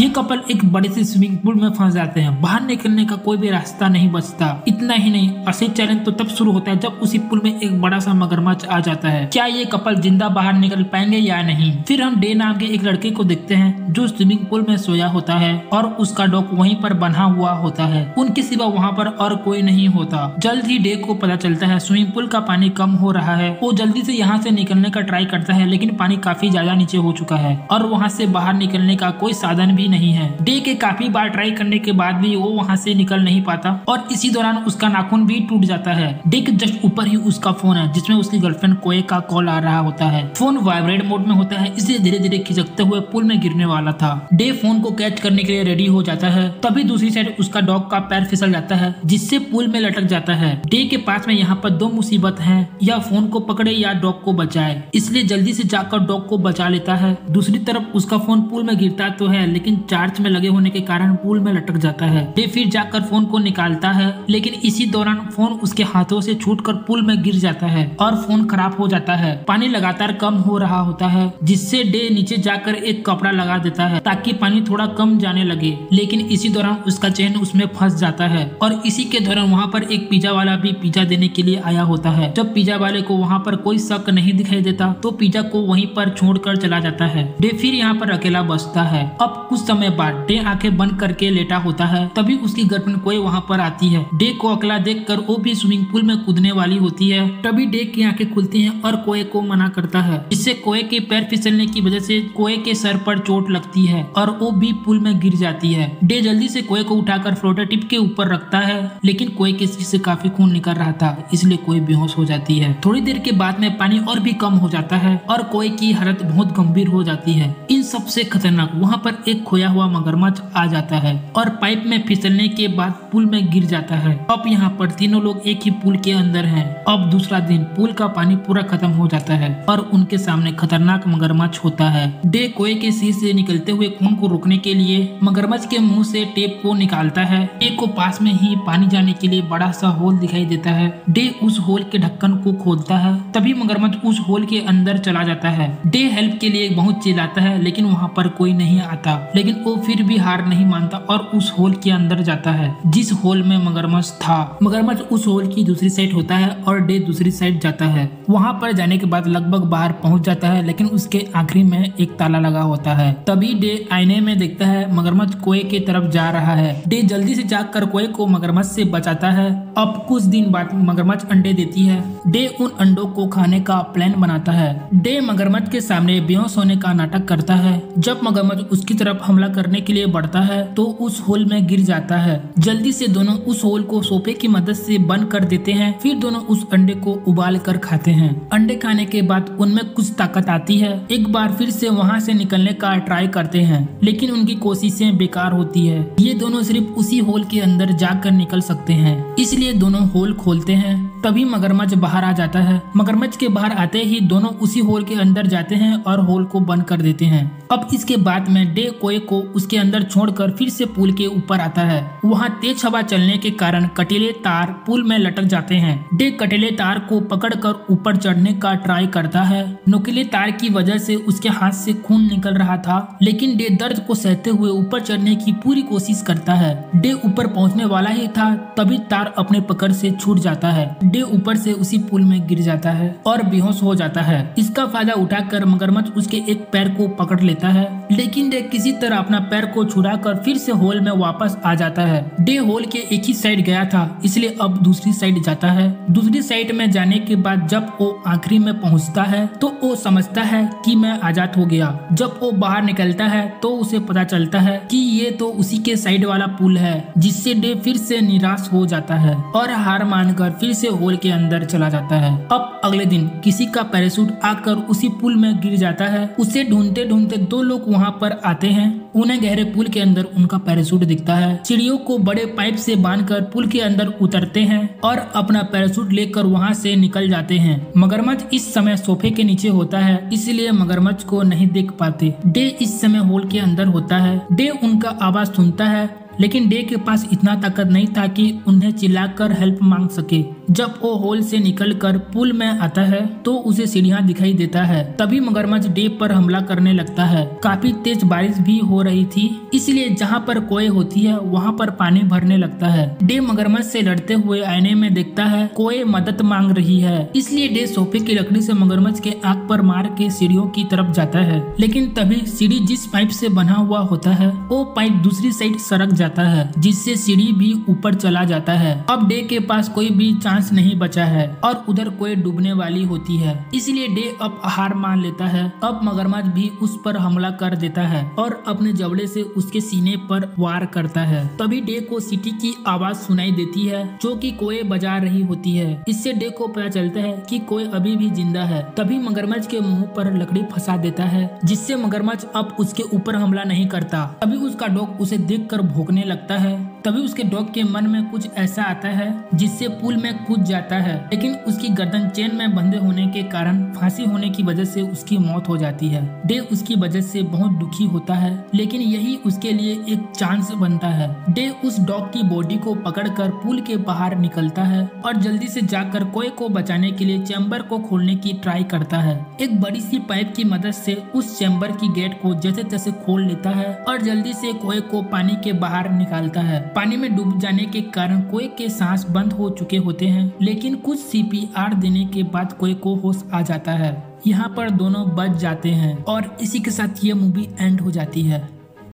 ये कपल एक बड़े से स्विमिंग पूल में फंस जाते हैं। बाहर निकलने का कोई भी रास्ता नहीं बचता। इतना ही नहीं, असली चैलेंज तो तब शुरू होता है जब उसी पूल में एक बड़ा सा मगरमच्छ आ जाता है। क्या ये कपल जिंदा बाहर निकल पाएंगे या नहीं? फिर हम डे नाम के एक लड़के को देखते हैं जो स्विमिंग पूल में सोया होता है और उसका डॉग वहीं पर बंधा हुआ होता है। उनके सिवा वहाँ पर और कोई नहीं होता। जल्द ही डे को पता चलता है स्विमिंग पूल का पानी कम हो रहा है। वो जल्दी से यहाँ से निकलने का ट्राई करता है, लेकिन पानी काफी ज्यादा नीचे हो चुका है और वहाँ से बाहर निकलने का कोई साधन भी नहीं है। डे के काफी बार ट्राई करने के बाद भी वो वहाँ से निकल नहीं पाता और इसी दौरान उसका नाखून भी टूट जाता है। डे के जस्ट ऊपर ही उसका फोन है जिसमें उसकी गर्लफ्रेंड कोए का कॉल आ रहा होता है। फोन वाइब्रेट मोड में होता है, इसलिए धीरे धीरे खिसकते हुए पूल में गिरने वाला था। डे फोन को कैच करने के लिए रेडी हो जाता है, तभी दूसरी साइड उसका डॉग का पैर फिसल जाता है जिससे पूल में लटक जाता है। डे के पास में यहाँ पर दो मुसीबत है, या फोन को पकड़े या डॉग को बचाए, इसलिए जल्दी से जाकर डॉग को बचा लेता है। दूसरी तरफ उसका फोन पूल में गिरता तो है, लेकिन चार्ज में लगे होने के कारण पूल में लटक जाता है। डे फिर जाकर फोन को निकालता है, लेकिन इसी दौरान फोन उसके हाथों से छूटकर पूल में गिर जाता है और फोन खराब हो जाता है। पानी लगातार कम हो रहा होता है, जिससे डे नीचे जाकर एक कपड़ा लगा देता है ताकि पानी थोड़ा कम जाने लगे, लेकिन इसी दौरान उसका चेन उसमें फंस जाता है और इसी के दौरान वहाँ पर एक पिज्जा वाला भी पिज्जा देने के लिए आया होता है। जब पिज्जा वाले को वहाँ पर कोई शक नहीं दिखाई देता तो पिज्जा को वहीं पर छोड़कर चला जाता है। डे फिर यहाँ पर अकेला बचता है। अब कुछ समय बाद डे आंखें बंद करके लेटा होता है, तभी उसकी गर्लफ्रेंड कोए वहाँ पर आती है। डे को अकेला देखकर वो भी स्विमिंग पूल में कूदने वाली होती है, तभी डे की आंखें खुलती हैं और कोए को मना करता है, जिससे कोए के पैर फिसलने की वजह से कोए के सर पर चोट लगती है और वो भी पूल में गिर जाती है। डे जल्दी से कोए को उठाकर फ्लोटर टिप के ऊपर रखता है, लेकिन कोए के सिर से काफी खून निकल रहा था, इसलिए कोए बेहोश हो जाती है। थोड़ी देर के बाद में पानी और भी कम हो जाता है और कोए की हालत बहुत गंभीर हो जाती है। इन सबसे खतरनाक वहाँ पर एक खोया हुआ मगरमच्छ आ जाता है और पाइप में फिसलने के बाद पुल में गिर जाता है। अब यहाँ पर तीनों लोग एक ही पुल के अंदर हैं। अब दूसरा दिन पुल का पानी पूरा खत्म हो जाता है और उनके सामने खतरनाक मगरमच्छ होता है। डे कोए के सिर से निकलते हुए खून को रोकने के लिए मगरमच्छ के मुंह से टेप को निकालता है। डे को पास में ही पानी जाने के लिए बड़ा सा होल दिखाई देता है। डे उस होल के ढक्कन को खोलता है, तभी मगरमच्छ उस होल के अंदर चला जाता है। डे हेल्प के लिए बहुत चिल्लाता है, लेकिन वहाँ पर कोई नहीं आता, लेकिन वो फिर भी हार नहीं मानता और उस होल के अंदर जाता है जिस होल में मगरमच्छ था। मगरमच्छ उस होल की दूसरी साइड होता है और डे दूसरी साइड जाता है। वहाँ पर जाने के बाद लगभग बाहर पहुँच जाता है, लेकिन उसके आखिरी में एक ताला लगा होता है। तभी डे आईने में देखता है मगरमच्छ कोए की तरफ जा रहा है। डे जल्दी से जाकर कोए को मगरमच्छ से बचाता है। अब कुछ दिन बाद मगरमच्छ अंडे देती है। डे उन अंडों को खाने का प्लान बनाता है। डे मगरमच्छ के सामने बेहोश होने का नाटक करता है। जब मगरमच्छ उसकी तरफ हमला करने के लिए बढ़ता है तो उस होल में गिर जाता है। जल्दी से दोनों उस होल को सोपे की मदद से बंद कर देते हैं। फिर दोनों उस अंडे को उबाल कर खाते हैं। अंडे खाने के बाद उनमें कुछ ताकत आती है। एक बार फिर से वहाँ से निकलने का ट्राई करते हैं, लेकिन उनकी कोशिशें बेकार होती है। ये दोनों सिर्फ उसी होल के अंदर जाकर निकल सकते हैं, इसलिए दोनों होल खोलते हैं। तभी मगरमच्छ बाहर आ जाता है। मगरमच्छ के बाहर आते ही दोनों उसी होल के अंदर जाते हैं और होल को बंद कर देते हैं। अब इसके बाद में डे कोए को उसके अंदर छोड़कर फिर से पुल के ऊपर आता है। वहाँ तेज हवा चलने के कारण कटीले तार पुल में लटक जाते हैं। डे कटीले तार को पकड़कर ऊपर चढ़ने का ट्राई करता है। नुकीले तार की वजह से उसके हाथ से खून निकल रहा था, लेकिन डे दर्द को सहते हुए ऊपर चढ़ने की पूरी कोशिश करता है। डे ऊपर पहुंचने वाला ही था, तभी तार अपने पकड़ से छूट जाता है। डे ऊपर से उसी पुल में गिर जाता है और बेहोश हो जाता है। इसका फायदा उठाकर मगरमच्छ उसके एक पैर को पकड़ लेता है, लेकिन डे किसी तरह अपना पैर को छुड़ाकर फिर से होल में वापस आ जाता है। डे होल के एक ही साइड गया था, इसलिए अब दूसरी साइड जाता है। दूसरी साइड में जाने के बाद जब वो आखिरी में पहुंचता है तो वो समझता है कि मैं आजाद हो गया। जब वो बाहर निकलता है तो उसे पता चलता है कि ये तो उसी के साइड वाला पुल है, जिससे डे फिर से निराश हो जाता है और हार मानकर फिर से होल के अंदर चला जाता है। अब अगले दिन किसी का पैराशूट आकर उसी पुल में गिर जाता है। उसे ढूंढते ढूंढते दो लोग वहाँ पर आते हैं। उन्हें गहरे पुल के अंदर उनका पैराशूट दिखता है। चिड़ियों को बड़े पाइप से बांधकर पुल के अंदर उतरते हैं और अपना पैराशूट लेकर वहाँ से निकल जाते हैं। मगरमच्छ इस समय सोफे के नीचे होता है, इसलिए मगरमच्छ को नहीं देख पाते। डे इस समय होल के अंदर होता है। डे उनका आवाज सुनता है, लेकिन डे के पास इतना ताकत नहीं था कि उन्हें चिल्लाकर हेल्प मांग सके। जब वो होल से निकलकर पुल में आता है तो उसे सीढ़ियां दिखाई देता है। तभी मगरमच्छ डे पर हमला करने लगता है। काफी तेज बारिश भी हो रही थी, इसलिए जहाँ पर कोए होती है वहाँ पर पानी भरने लगता है। डे मगरमच्छ से लड़ते हुए आईने में देखता है कोए मदद मांग रही है, इसलिए डे सोफे की लकड़ी से मगरमच्छ के आंख पर मार के सीढ़ियों की तरफ जाता है। लेकिन तभी सीढ़ी जिस पाइप से बना हुआ होता है वो पाइप दूसरी साइड सरक जाता है, जिससे सीढ़ी भी ऊपर चला जाता है। अब डे के पास कोई भी चांस नहीं बचा है और उधर कोई डूबने वाली होती है, इसलिए डे अब हार मान लेता है। अब मगरमच्छ भी उस पर हमला कर देता है और अपने जबड़े से उसके सीने पर वार करता है। तभी डे को सीटी की आवाज सुनाई देती है जो कि कोए बजा रही होती है। इससे डे को पता चलता है कि कोए अभी भी जिंदा है। तभी मगरमच्छ के मुंह पर लकड़ी फंसा देता है, जिससे मगरमच्छ अब उसके ऊपर हमला नहीं करता। तभी उसका डॉग उसे देखकर भौंकने लगता है। तभी उसके डॉग के मन में कुछ ऐसा आता है जिससे पुल में कूद जाता है, लेकिन उसकी गर्दन चेन में बंधे होने के कारण फांसी होने की वजह से उसकी मौत हो जाती है। डे उसकी वजह से बहुत दुखी होता है, लेकिन यही उसके लिए एक चांस बनता है। डे उस डॉग की बॉडी को पकड़कर पुल के बाहर निकलता है और जल्दी से जाकर कोए को बचाने के लिए चैम्बर को खोलने की ट्राई करता है। एक बड़ी सी पाइप की मदद से उस चैम्बर की गेट को जैसे तैसे खोल लेता है और जल्दी से कोए को पानी के बाहर निकालता है। पानी में डूब जाने के कारण कोए के सांस बंद हो चुके होते हैं, लेकिन कुछ CPR देने के बाद कोए को होश आ जाता है। यहाँ पर दोनों बच जाते हैं और इसी के साथ ये मूवी एंड हो जाती है।